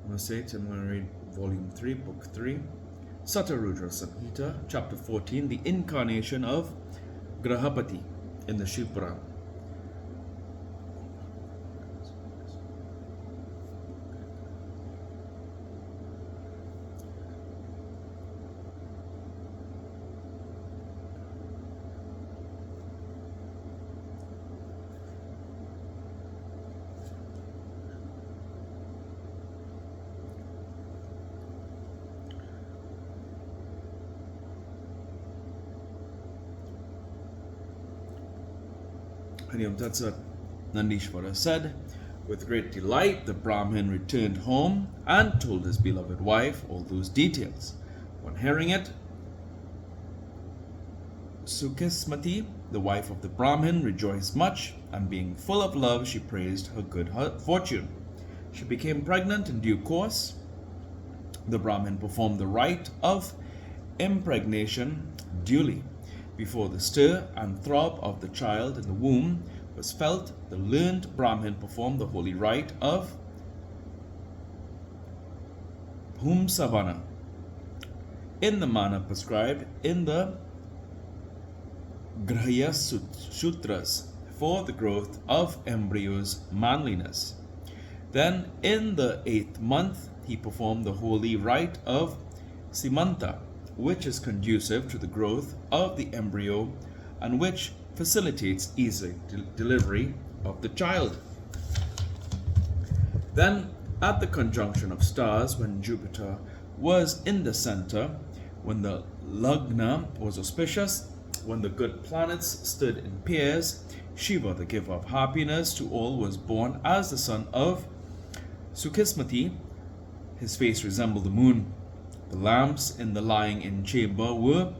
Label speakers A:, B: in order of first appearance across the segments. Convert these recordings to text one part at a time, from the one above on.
A: I'm going to read Volume 3, Book 3, SataRudra Samhita, Chapter 14, the incarnation of Grahapati in the Shiva Puran. Hariyam Tatsat. Nandishvara said, with great delight the Brahmin returned home and told his beloved wife all those details. On hearing it, Sukesmati, the wife of the Brahmin, rejoiced much, and being full of love, she praised her good fortune. She became pregnant in due course. The Brahmin performed the rite of impregnation duly. Before the stir and throb of the child in the womb was felt, the learned Brahmin performed the holy rite of Bhumsavana in the manner prescribed in the Grahya Sutras for the growth of embryo's manliness. Then, in the 8th month, he performed the holy rite of Simanta, which is conducive to the growth of the embryo and which facilitates easy delivery of the child. Then, at the conjunction of stars, when Jupiter was in the center, when the Lagna was auspicious, when the good planets stood in pairs, Shiva, the giver of happiness to all, was born as the son of Sukesmati. His face resembled the moon. The lamps in the lying-in chamber were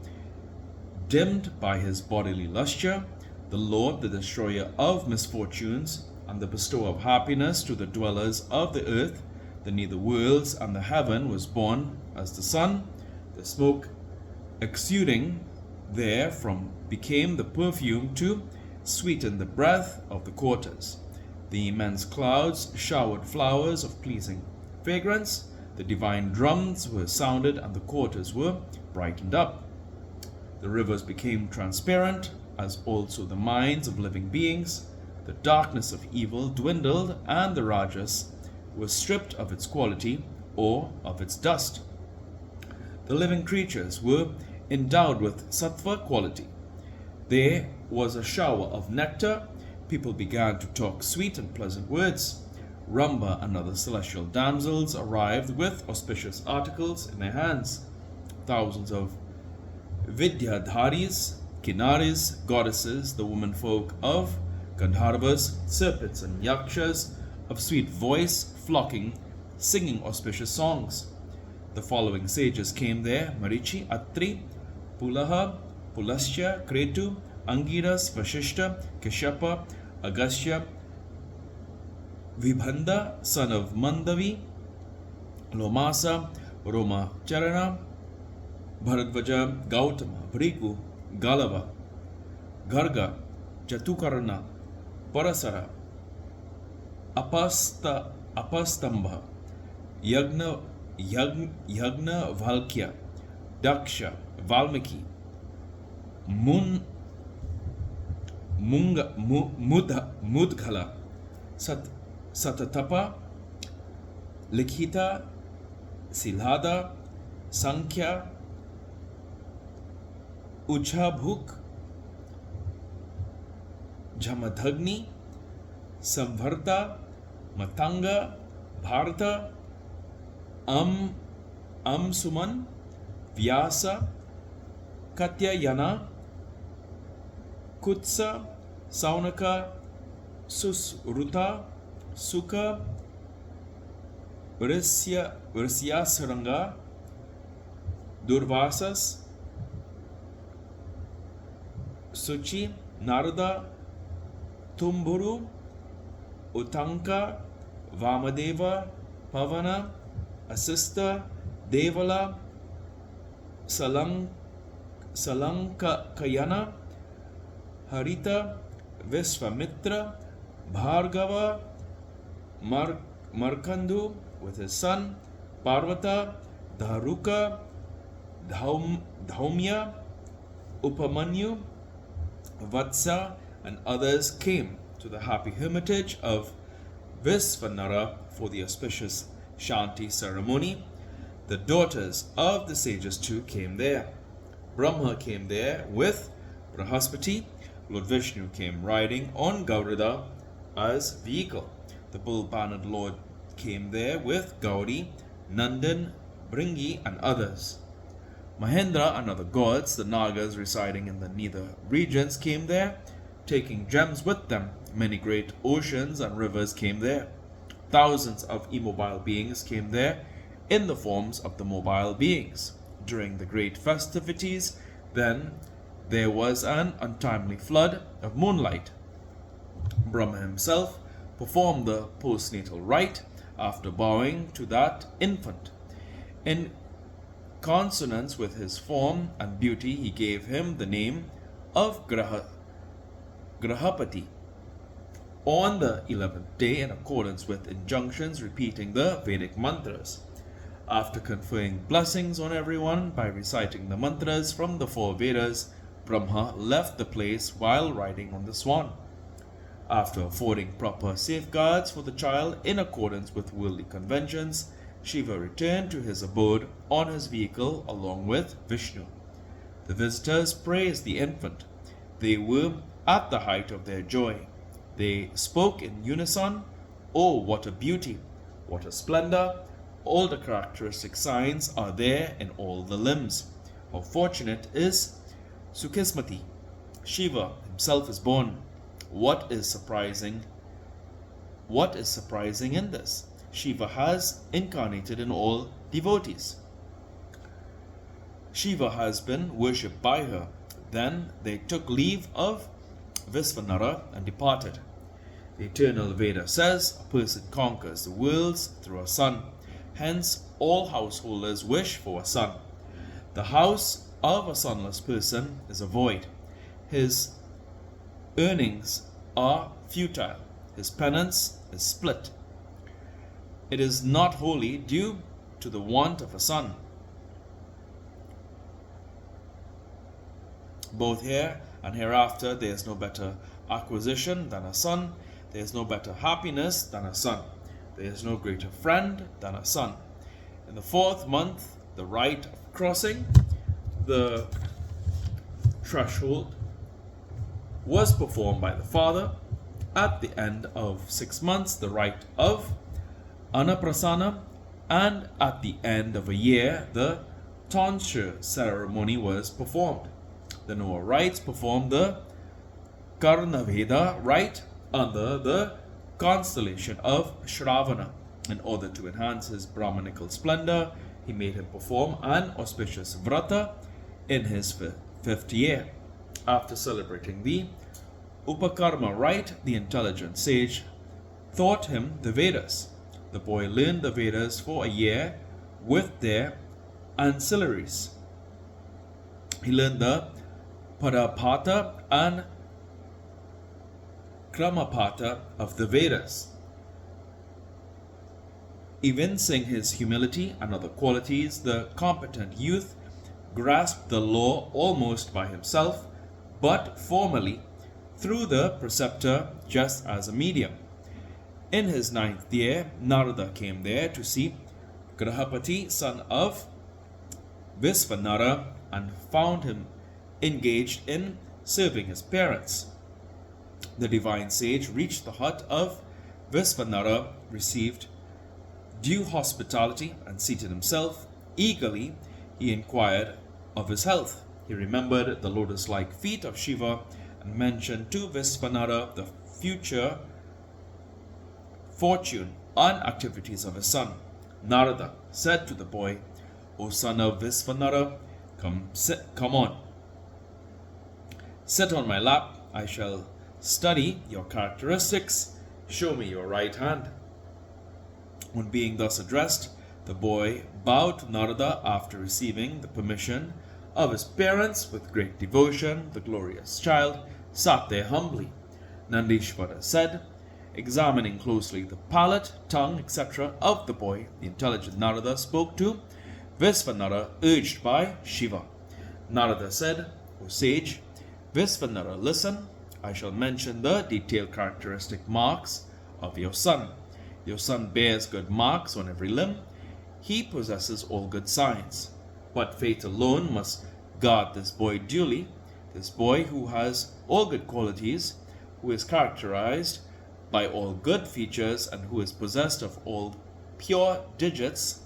A: dimmed by his bodily lustre. The Lord, the destroyer of misfortunes, and the bestower of happiness to the dwellers of the earth, the nether worlds and the heaven, was born as the sun. The smoke exuding therefrom became the perfume to sweeten the breath of the quarters. The immense clouds showered flowers of pleasing fragrance. The divine drums were sounded and the quarters were brightened up. The rivers became transparent, as also the minds of living beings. The darkness of evil dwindled, and the rajas was stripped of its quality or of its dust. The living creatures were endowed with sattva quality. There was a shower of nectar. People began to talk sweet and pleasant words. Ramba and other celestial damsels arrived with auspicious articles in their hands. Thousands of Vidyadharis, Kinaris, goddesses, the womenfolk of Gandharvas, serpents and yakshas of sweet voice, flocking, singing auspicious songs. The following sages came there: Marichi, Atri, Pulaha, Pulasya, Kretu, Angiras, Vashishta, Keshapa, Agastya, Vibhanda, son of Mandavi, Lomasa, Roma Charana, Bharadvaja, Gautama, Bhrigu, Galava, Garga, Jatukarana, Parasara, Apastambha, Yagna Valkya, Daksha, Valmiki, Mudghala, Satatapa, Likhita, Silhada, Sankhya, Uchhabhuk, Jamadhagni, Samvarta, Matanga, Bharata, Suman, Vyasa, Katyayana, Kutsa, Saunaka, Susruta, Sukha, Vrisyasaranga, Durvasas, Suchi, Narada, Tumburu, Utanka, Vamadeva, Pavana, Asista, Devala, Salankayana, Harita, Visvamitra, Bhargava, Markandu, with his son Parvata, Dharuka, Dhaumya, Upamanyu, Vatsa, and others came to the happy hermitage of Visvanara for the auspicious Shanti ceremony. The daughters of the sages too came there. Brahma came there with Brahaspati. Lord Vishnu came riding on Garuda as vehicle. The bull-bannered Lord came there with Gauri, Nandan, Bringi, and others. Mahendra and other gods, the Nagas residing in the nether regions, came there, taking gems with them. Many great oceans and rivers came there. Thousands of immobile beings came there in the forms of the mobile beings. During the great festivities, then there was an untimely flood of moonlight. Brahma himself performed the postnatal rite after bowing to that infant. In consonance with his form and beauty, he gave him the name of Grahapati. On the 11th day, in accordance with injunctions, repeating the Vedic mantras. After conferring blessings on everyone by reciting the mantras from the 4 Vedas, Brahma left the place while riding on the swan. After affording proper safeguards for the child in accordance with worldly conventions, Shiva returned to his abode on his vehicle along with Vishnu. The visitors praised the infant. They were at the height of their joy. They spoke in unison, "Oh, what a beauty! What a splendor! All the characteristic signs are there in all the limbs. How fortunate is Sukhismati! Shiva himself is born. What is surprising in this? Shiva has incarnated in all devotees. Shiva has been worshipped by her." Then they took leave of Visvanara and departed. The eternal Veda says, "A person conquers the worlds through a son." Hence, all householders wish for a son. The house of a sonless person is a void. His earnings are futile. His penance is split. It is not wholly due to the want of a son. Both here and hereafter there is no better acquisition than a son. There is no better happiness than a son. There is no greater friend than a son. In the 4th month, the rite of crossing the threshold was performed by the father. At the end of 6 months, the rite of Anaprasana, and at the end of a year, the tonsure ceremony was performed. The Noah rites performed the Karnaveda rite under the constellation of Shravana. In order to enhance his Brahmanical splendor, he made him perform an auspicious vrata in his 5th year. After celebrating the Upakarma rite, the intelligent sage taught him the Vedas. The boy learned the Vedas for a year with their ancillaries. He learned the Padapata and Kramapata of the Vedas. Evincing his humility and other qualities, the competent youth grasped the law almost by himself, but formally through the preceptor just as a medium. In his 9th year, Narada came there to see Grahapati, son of Visvanara, and found him engaged in serving his parents. The divine sage reached the hut of Visvanara, received due hospitality, and seated himself. Eagerly he inquired of his health. He remembered the lotus-like feet of Shiva and mentioned to Visvanara the future fortune and activities of his son. Narada said to the boy, "O son of Visvanara, come on. Sit on my lap. I shall study your characteristics. Show me your right hand." On being thus addressed, the boy bowed to Narada after receiving the permission of his parents with great devotion. The glorious child sat there humbly. Nandishvara said, Examining closely the palate, tongue, etc. of the boy, the intelligent Narada spoke to Visvanara, urged by Shiva. Narada said, O sage, Visvanara, listen, I shall mention the detailed characteristic marks of your son. Your son bears good marks on every limb. He possesses all good signs. But fate alone must guard this boy duly. This boy who has all good qualities, who is characterized by all good features, and who is possessed of all pure digits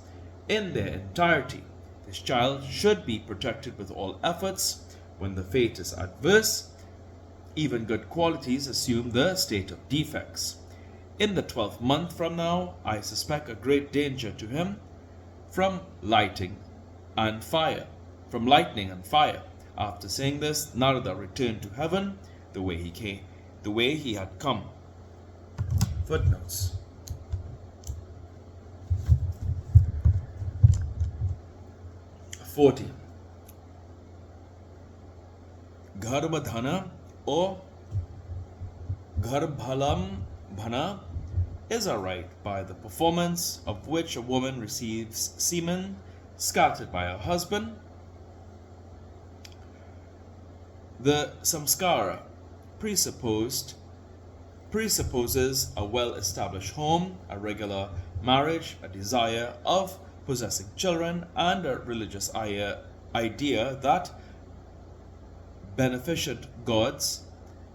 A: in their entirety. This child should be protected with all efforts. When the fate is adverse, even good qualities assume the state of defects. In the 12th month from now, I suspect a great danger to him from lightning and fire. After saying this, Narada returned to heaven the way he had come. Footnotes. (40) Garbhadhana or Garbhalambhana is a rite by the performance of which a woman receives semen scattered by her husband. The samskara presupposes a well-established home, a regular marriage, a desire of possessing children, and a religious idea that beneficent gods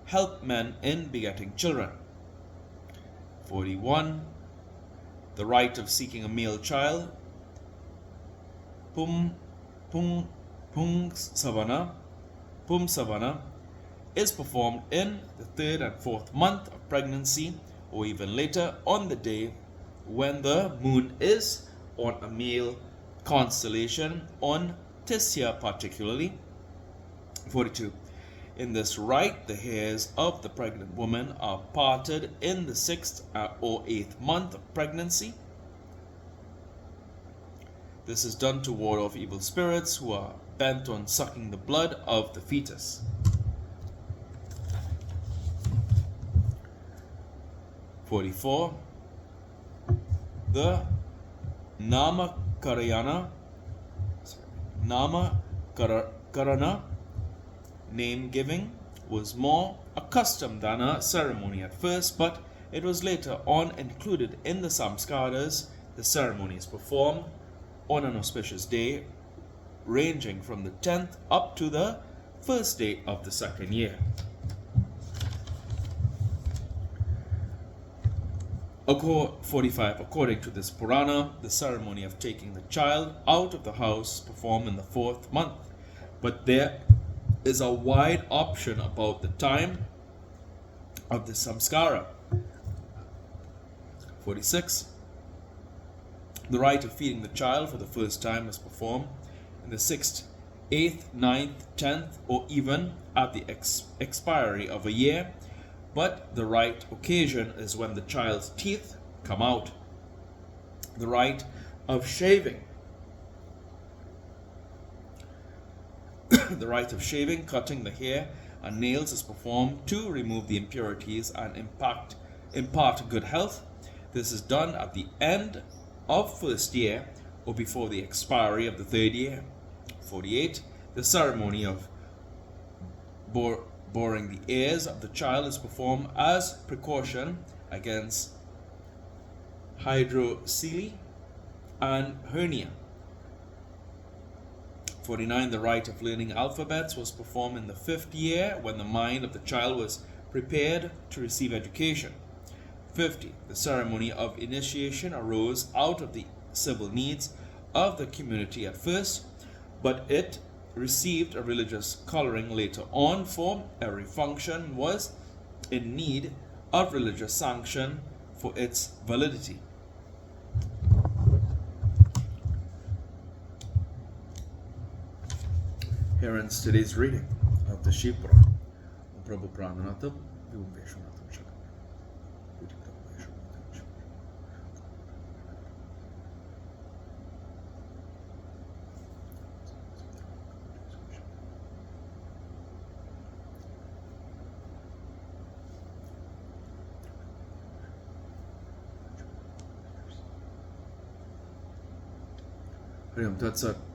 A: help men in begetting children. 41. The rite of seeking a male child, Pumsavana, is performed in the 3rd and 4th month of pregnancy, or even later on the day when the moon is on a male constellation, on Tisya particularly. 42. In this rite, the hairs of the pregnant woman are parted in the 6th or 8th month of pregnancy. This is done to ward off evil spirits who are bent on sucking the blood of the fetus. 44. The Namakarana name giving was more accustomed than a ceremony at first, but it was later on included in the samskaras. The ceremony is performed on an auspicious day, ranging from the 10th up to the first day of the 2nd year. 45. According to this Purana, the ceremony of taking the child out of the house is performed in the 4th month, but there is a wide option about the time of the samskara. 46. The rite of feeding the child for the first time is performed in the 6th, 8th, 9th, 10th, or even at the expiry of a year, but the right occasion is when the child's teeth come out. The rite of shaving. The rite of shaving, cutting the hair and nails is performed to remove the impurities and impart good health. This is done at the end of first year or before the expiry of the 3rd year. 48. The ceremony of boring the ears of the child is performed as precaution against hydrocele and hernia. 49. The rite of learning alphabets was performed in the 5th year when the mind of the child was prepared to receive education. 50. The ceremony of initiation arose out of the civil needs of the community at first, but it received a religious coloring later on, for every function was in need of religious sanction for its validity. Here ends today's reading of the Shiva Puran. Prabhu Prananatam, Hari Om Tat Sat.